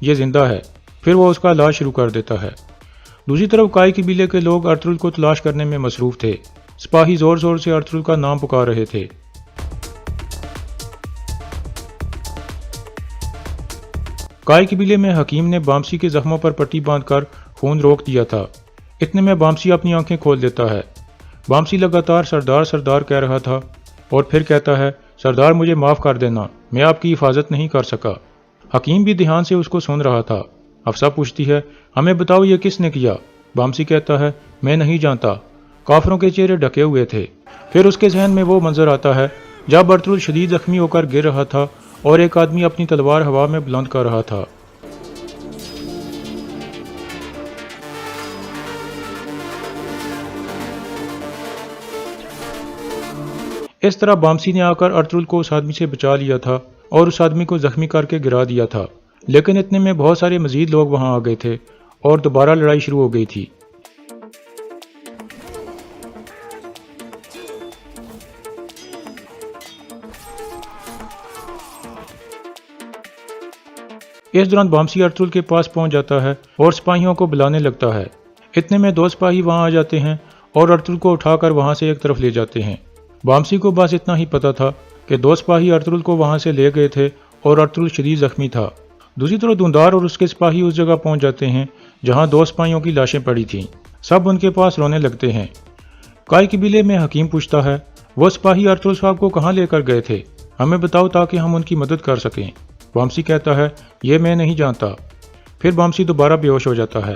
یہ زندہ ہے، پھر وہ اس کا علاج شروع کر دیتا ہے۔ دوسری طرف کائی قبیلے کے لوگ ارطغرل کو تلاش کرنے میں مصروف تھے۔ سپاہی زور زور سے ارطغرل کا نام پکار رہے تھے۔ کائی قبیلے میں حکیم نے بامسی کے زخموں پر پٹی باندھ کر خون روک دیا تھا۔ اتنے میں بامسی اپنی آنکھیں کھول دیتا ہے۔ بامسی لگاتار سردار سردار کہہ رہا تھا اور پھر کہتا ہے، سردار مجھے معاف کر دینا، میں آپ کی حفاظت نہیں کر سکا۔ حکیم بھی دھیان سے اس کو سن رہا تھا۔ حفصہ پوچھتی ہے، ہمیں بتاؤ یہ کس نے کیا؟ بامسی کہتا ہے، میں نہیں جانتا، کافروں کے چہرے ڈھکے ہوئے تھے۔ پھر اس کے ذہن میں وہ منظر آتا ہے جب ارطغرل شدید زخمی ہو کر گر رہا تھا اور ایک آدمی اپنی تلوار ہوا میں بلند کر رہا تھا۔ اس طرح بامسی نے آ کر ارطغرل کو اس آدمی سے بچا لیا تھا اور اس آدمی کو زخمی کر کے گرا دیا تھا، لیکن اتنے میں بہت سارے مزید لوگ وہاں آ گئے تھے اور دوبارہ لڑائی شروع ہو گئی تھی۔ اس دوران بامسی ارطغرل کے پاس پہنچ جاتا ہے اور سپاہیوں کو بلانے لگتا ہے۔ اتنے میں 2 سپاہی وہاں آ جاتے ہیں اور ارطغرل کو اٹھا کر وہاں سے ایک طرف لے جاتے ہیں۔ بامسی کو بس اتنا ہی پتا تھا کہ 2 سپاہی ارطغرل کو وہاں سے لے گئے تھے اور ارطغرل شدید زخمی تھا۔ دوسری طرف دھندار اور اس کے سپاہی اس جگہ پہنچ جاتے ہیں جہاں 2 سپاہیوں کی لاشیں پڑی تھیں۔ سب ان کے پاس رونے لگتے ہیں۔ کائی قبیلے میں حکیم پوچھتا ہے، وہ سپاہی ارطغرل صاحب کو کہاں لے کر گئے تھے؟ ہمیں بتاؤ تاکہ ہم ان کی مدد کر سکیں۔ بامسی کہتا ہے، یہ میں نہیں جانتا۔ پھر بامسی دوبارہ بے ہوش ہو جاتا ہے۔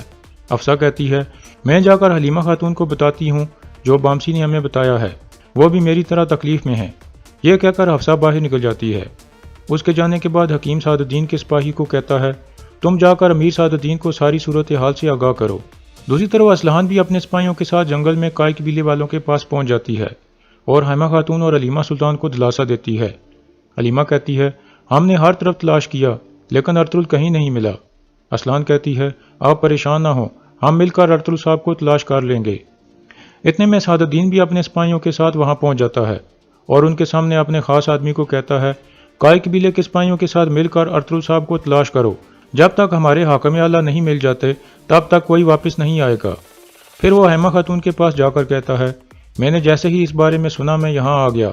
حفصہ کہتی ہے، میں جا کر حلیمہ خاتون کو بتاتی ہوں جو بامسی نے ہمیں بتایا ہے، وہ بھی میری طرح تکلیف میں ہیں۔ یہ کہہ کر حفصہ باہر نکل جاتی ہے۔ اس کے جانے کے بعد حکیم سعد الدین کے سپاہی کو کہتا ہے، تم جا کر امیر سعد الدین کو ساری صورتحال سے آگاہ کرو۔ دوسری طرف اسلحان بھی اپنے سپاہیوں کے ساتھ جنگل میں کائی قبیلے والوں کے پاس پہنچ جاتی ہے اور حلیمہ خاتون اور حلیمہ سلطان کو دلاسا دیتی ہے۔ حلیمہ کہتی ہے، ہم نے ہر طرف تلاش کیا لیکن ارطغرل کہیں نہیں ملا۔ اسلحان کہتی ہے، آپ پریشان نہ ہوں، ہم مل کر ارطغرل صاحب کو تلاش کر لیں گے۔ اتنے میں سعد الدین بھی اپنے سپاہیوں کے ساتھ وہاں پہنچ جاتا ہے اور ان کے سامنے اپنے خاص آدمی کو کہتا ہے، کائی قبیلے کے سپاہیوں کے ساتھ مل کر ارطغرل صاحب کو تلاش کرو، جب تک ہمارے حاکم اعلیٰ نہیں مل جاتے تب تک کوئی واپس نہیں آئے گا۔ پھر وہ حلیمہ خاتون کے پاس جا کر کہتا ہے، میں نے جیسے ہی اس بارے میں سنا میں یہاں آ گیا،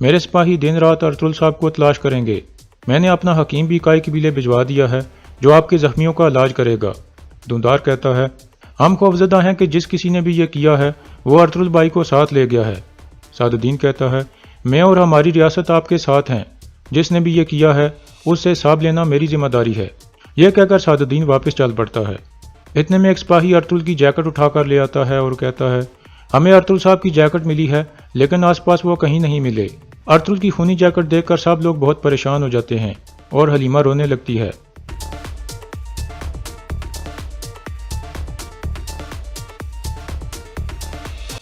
میرے سپاہی دن رات ارطغرل صاحب کو تلاش کریں گے۔ میں نے اپنا حکیم بھی کائی قبیلے بھجوا دیا ہے جو آپ کے زخمیوں کا علاج کرے گا۔ دھندار کہتا ہے، ہم خوفزدہ ہیں کہ جس کسی نے بھی یہ کیا ہے وہ ارطغرل بھائی کو ساتھ لے گیا ہے۔ سعد الدین کہتا ہے، میں اور ہماری ریاست آپ کے ساتھ ہیں، جس نے بھی یہ کیا ہے اس سے حساب لینا میری ذمہ داری ہے۔ یہ کہہ کر سعد الدین واپس چل پڑتا ہے۔ اتنے میں ایک سپاہی ارطغرل کی جیکٹ اٹھا کر لے آتا ہے اور کہتا ہے، ہمیں ارطغرل صاحب کی جیکٹ ملی ہے لیکن آس پاس وہ کہیں نہیں ملے۔ ارطغرل کی خونی جیکٹ دیکھ کر سب لوگ بہت پریشان ہو جاتے ہیں اور حلیمہ رونے لگتی ہے۔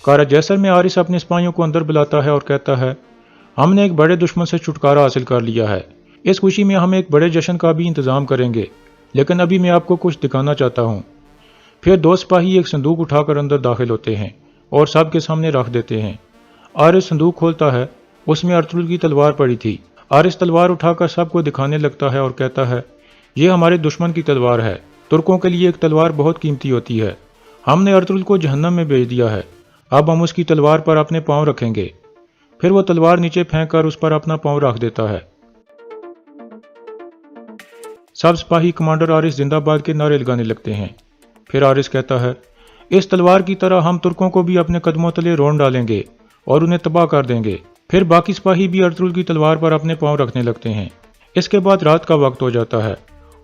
کارا جیسر میں عارث اپنے سپاہیوں کو اندر بلاتا ہے اور کہتا ہے، ہم نے ایک بڑے دشمن سے چھٹکارا حاصل کر لیا ہے، اس خوشی میں ہم ایک بڑے جشن کا بھی انتظام کریں گے، لیکن ابھی میں آپ کو کچھ دکھانا چاہتا ہوں۔ پھر 2 سپاہی ایک صندوق اٹھا کر اندر داخل ہوتے ہیں اور سب کے سامنے رکھ دیتے ہیں۔ عارث صندوق کھولتا ہے، اس میں ارطغرل کی تلوار پڑی تھی۔ عارث تلوار اٹھا کر سب کو دکھانے لگتا ہے اور کہتا ہے، یہ ہمارے دشمن کی تلوار ہے، ترکوں کے لیے ایک تلوار بہت قیمتی ہوتی ہے، ہم نے ارطغرل کو جہنم میں بھیج دیا ہے، اب ہم اس کی تلوار پر اپنے پاؤں رکھیں گے۔ پھر وہ تلوار نیچے پھینک کر اس پر اپنا پاؤں رکھ دیتا ہے۔ سب سپاہی کمانڈر عارث زندہ باد کے نعرے لگانے لگتے ہیں۔ پھر عارث کہتا ہے، اس تلوار کی طرح ہم ترکوں کو بھی اپنے قدموں تلے رون ڈالیں گے اور انہیں تباہ کر دیں گے۔ پھر باقی سپاہی بھی ارطغرل کی تلوار پر اپنے پاؤں رکھنے لگتے ہیں۔ اس کے بعد رات کا وقت ہو جاتا ہے۔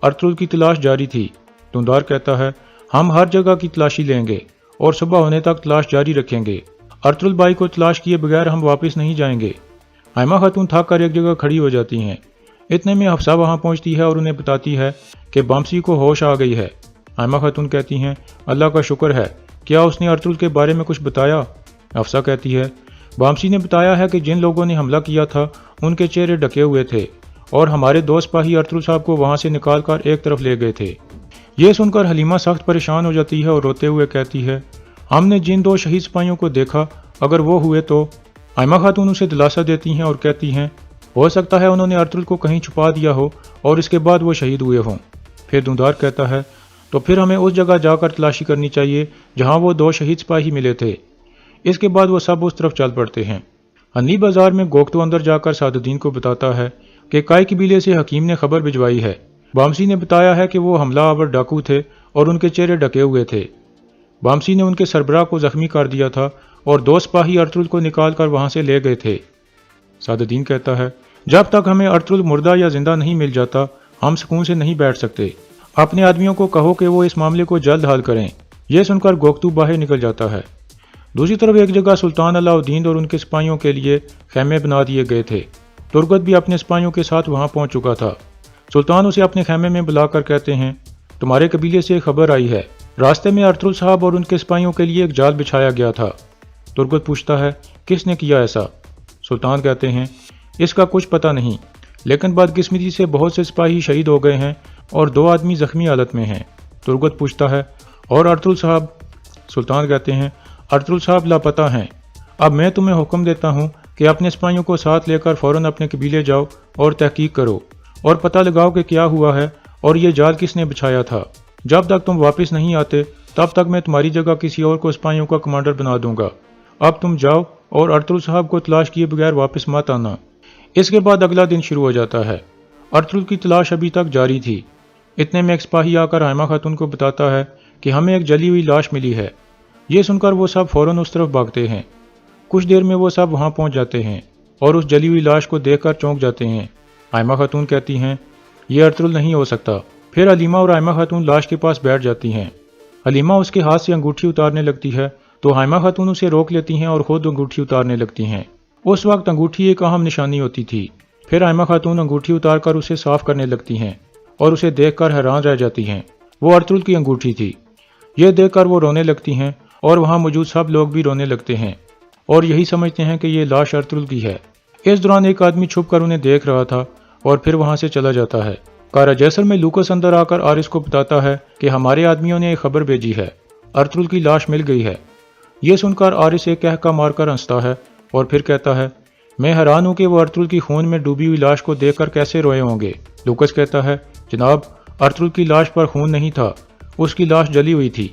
ارطغرل کی تلاش جاری تھی۔ دھندار کہتا ہے، ہم ہر جگہ کی تلاشی لیں گے اور صبح ہونے تک تلاش جاری رکھیں گے، ارطغرل بھائی کو تلاش کیے بغیر ہم واپس نہیں جائیں گے۔ حلیمہ خاتون تھک کر ایک جگہ کھڑی ہو جاتی ہیں۔ اتنے میں حفصہ وہاں پہنچتی ہے اور انہیں بتاتی ہے کہ بامسی کو ہوش آ گئی ہے۔ حلیمہ خاتون کہتی ہیں، اللہ کا شکر ہے، کیا اس نے ارطغرل کے بارے میں کچھ بتایا؟ حفصہ کہتی ہے، بامسی نے بتایا ہے کہ جن لوگوں نے حملہ کیا تھا ان کے چہرے ڈھکے ہوئے تھے اور ہمارے 2 سپاہی ارطغرل صاحب کو وہاں سے نکال کر ایک طرف لے گئے تھے۔ یہ سن کر حلیمہ سخت پریشان ہو جاتی ہے اور روتے ہوئے کہتی ہے، ہم نے جن 2 شہید سپاہیوں کو دیکھا اگر وہ ہوئے تو؟ حلیمہ خاتون اسے دلاسا دیتی ہیں اور کہتی ہیں، ہو سکتا ہے انہوں نے ارطغرل کو کہیں چھپا دیا ہو اور اس کے بعد وہ شہید ہوئے ہوں۔ پھر دوندار کہتا ہے تو پھر ہمیں اس جگہ جا کر تلاشی کرنی چاہیے جہاں وہ 2 شہید سپاہی ملے تھے۔ اس کے بعد وہ سب اس طرف چل پڑتے ہیں۔ ہنی بازار میں گوگتو اندر جا کر سعد الدین کو بتاتا ہے کہ کائی قبیلے سے حکیم نے خبر بھجوائی ہے۔ بامسی نے بتایا ہے کہ وہ حملہ آور ڈاکو تھے اور ان کے چہرے ڈھکے ہوئے تھے۔ بامسی نے ان کے سربراہ کو زخمی کر دیا تھا اور 2 سپاہی ارطغرل کو نکال کر وہاں سے لے گئے تھے۔ سعد الدین کہتا ہے جب تک ہمیں ارطغرل مردہ یا زندہ نہیں مل جاتا ہم سکون سے نہیں بیٹھ سکتے۔ اپنے آدمیوں کو کہو کہ وہ اس معاملے کو جلد حل کریں۔ یہ سن کر گوگتو باہر نکل جاتا ہے۔ دوسری طرف ایک جگہ سلطان علاء الدین اور ان کے سپاہیوں کے لیے خیمے بنا دیے گئے تھے۔ ترگت بھی اپنے سپاہیوں کے ساتھ وہاں پہنچ چکا تھا۔ سلطان اسے اپنے خیمے میں بلا کر کہتے ہیں تمہارے قبیلے سے ایک خبر آئی ہے، راستے میں ارطغرل صاحب اور ان کے سپاہیوں کے لیے ایک جال بچھایا گیا تھا۔ ترگت پوچھتا ہے کس نے کیا ایسا؟ سلطان کہتے ہیں اس کا کچھ پتہ نہیں، لیکن بدقسمتی سے بہت سے سپاہی شہید ہو گئے ہیں اور 2 آدمی زخمی حالت میں ہیں۔ ترگت پوچھتا ہے اور ارطغرل صاحب؟ سلطان کہتے ہیں ارطغرل صاحب لاپتہ ہیں۔ اب میں تمہیں حکم دیتا ہوں کہ اپنے سپاہیوں کو ساتھ لے کر فوراً اپنے قبیلے جاؤ اور تحقیق کرو اور پتہ لگاؤ کہ کیا ہوا ہے اور یہ جال کس نے بچھایا تھا۔ جب تک تم واپس نہیں آتے تب تک میں تمہاری جگہ کسی اور کو سپاہیوں کا کمانڈر بنا دوں گا۔ اب تم جاؤ اور ارطغرل صاحب کو تلاش کیے بغیر واپس مت آنا۔ اس کے بعد اگلا دن شروع ہو جاتا ہے۔ ارطغرل کی تلاش ابھی تک جاری تھی۔ اتنے میں ایک سپاہی آ کر حائمہ خاتون کو بتاتا ہے کہ ہمیں ایک جلی ہوئی لاش ملی ہے۔ یہ سن کر وہ سب فوراً اس طرف بھاگتے ہیں۔ کچھ دیر میں وہ سب وہاں پہنچ جاتے ہیں اور اس جلی ہوئی لاش کو دیکھ کر چونک جاتے ہیں۔ حائمہ خاتون کہتی ہیں یہ ارطغرل نہیں ہو سکتا۔ پھر حلیمہ اور حائمہ خاتون لاش کے پاس بیٹھ جاتی ہیں۔ حلیمہ اس کے ہاتھ سے انگوٹھی اتارنے لگتی ہے تو حائمہ خاتون اسے روک لیتی ہیں اور خود انگوٹھی اتارنے لگتی ہیں۔ اس وقت انگوٹھی ایک اہم نشانی ہوتی تھی۔ پھر حائمہ خاتون انگوٹھی اتار کر اسے صاف کرنے لگتی ہیں اور اسے دیکھ کر حیران رہ جاتی ہیں۔ وہ ارطغرل کی انگوٹھی تھی۔ یہ دیکھ کر وہ رونے لگتی ہیں اور وہاں موجود سب لوگ بھی رونے لگتے ہیں اور یہی سمجھتے ہیں کہ یہ لاش ارطغرل کی ہے۔ اس دوران ایک آدمی چھپ کر انہیں دیکھ رہا تھا اور پھر وہاں سے چلا جاتا ہے۔ کارا جیسر میں لوکس اندر آ کر آرس کو بتاتا ہے کہ ہمارے آدمیوں نے ایک خبر بھیجی ہے، ارطغرل کی لاش مل گئی ہے۔ یہ سن کر آرس ایک کہکا مار کر ہنستا ہے اور پھر کہتا ہے میں حیران ہوں کہ وہ ارطغرل کی خون میں ڈوبی ہوئی لاش کو دیکھ کر کیسے روئے ہوں گے۔ لوکس کہتا ہے جناب ارطغرل کی لاش پر خون نہیں تھا، اس کی لاش جلی ہوئی تھی۔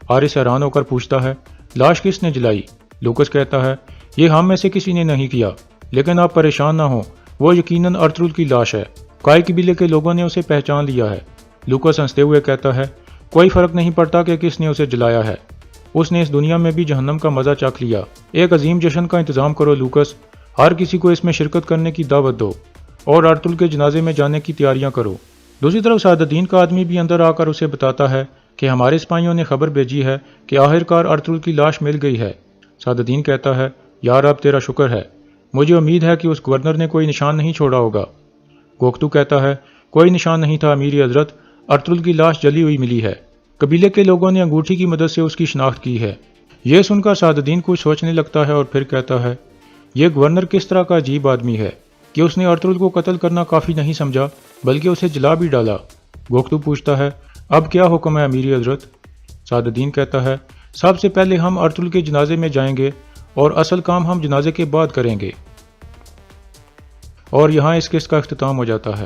آرس حیران ہو کر پوچھتا ہے لاش کس نے جلائی؟ لوکس کہتا ہے یہ ہم میں سے کسی نے نہیں کیا، لیکن آپ پریشان نہ ہوں، وہ یقیناً ارطغرل کی لاش ہے۔ کائی قبیلے کے لوگوں نے اسے پہچان لیا ہے۔ لوکس ہنستے ہوئے کہتا ہے کوئی فرق نہیں پڑتا کہ کس نے اسے جلایا ہے، اس نے اس دنیا میں بھی جہنم کا مزہ چکھ لیا۔ ایک عظیم جشن کا انتظام کرو لوکس، ہر کسی کو اس میں شرکت کرنے کی دعوت دو اور ارطغرل کے جنازے میں جانے کی تیاریاں کرو۔ دوسری طرف سعد الدین کا آدمی بھی اندر آ کر اسے بتاتا ہے کہ ہمارے سپاہیوں نے خبر بھیجی ہے کہ آخرکار ارطغرل کی لاش مل گئی ہے۔ سعد الدین کہتا ہے یا رب تیرا شکر ہے، مجھے امید ہے کہ اس گورنر نے کوئی نشان نہیں چھوڑا ہوگا۔ گوگتو کہتا ہے کوئی نشان نہیں تھا امیری حضرت، ارطغرل کی لاش جلی ہوئی ملی ہے، قبیلے کے لوگوں نے انگوٹھی کی مدد سے اس کی شناخت کی ہے۔ یہ سن کر سعد الدین کچھ سوچنے لگتا ہے اور پھر کہتا ہے یہ گورنر کس طرح کا عجیب آدمی ہے کہ اس نے ارطغرل کو قتل کرنا کافی نہیں سمجھا بلکہ اسے جلا بھی ڈالا۔ گوگتو پوچھتا ہے اب کیا حکم ہے امیری حضرت؟ سعد الدین کہتا ہے سب سے پہلے ہم ارطغرل کے جنازے میں جائیں گے اور اصل کام ہم جنازے کے بعد کریں گے۔ اور یہاں اس قسط کا اختتام ہو جاتا ہے۔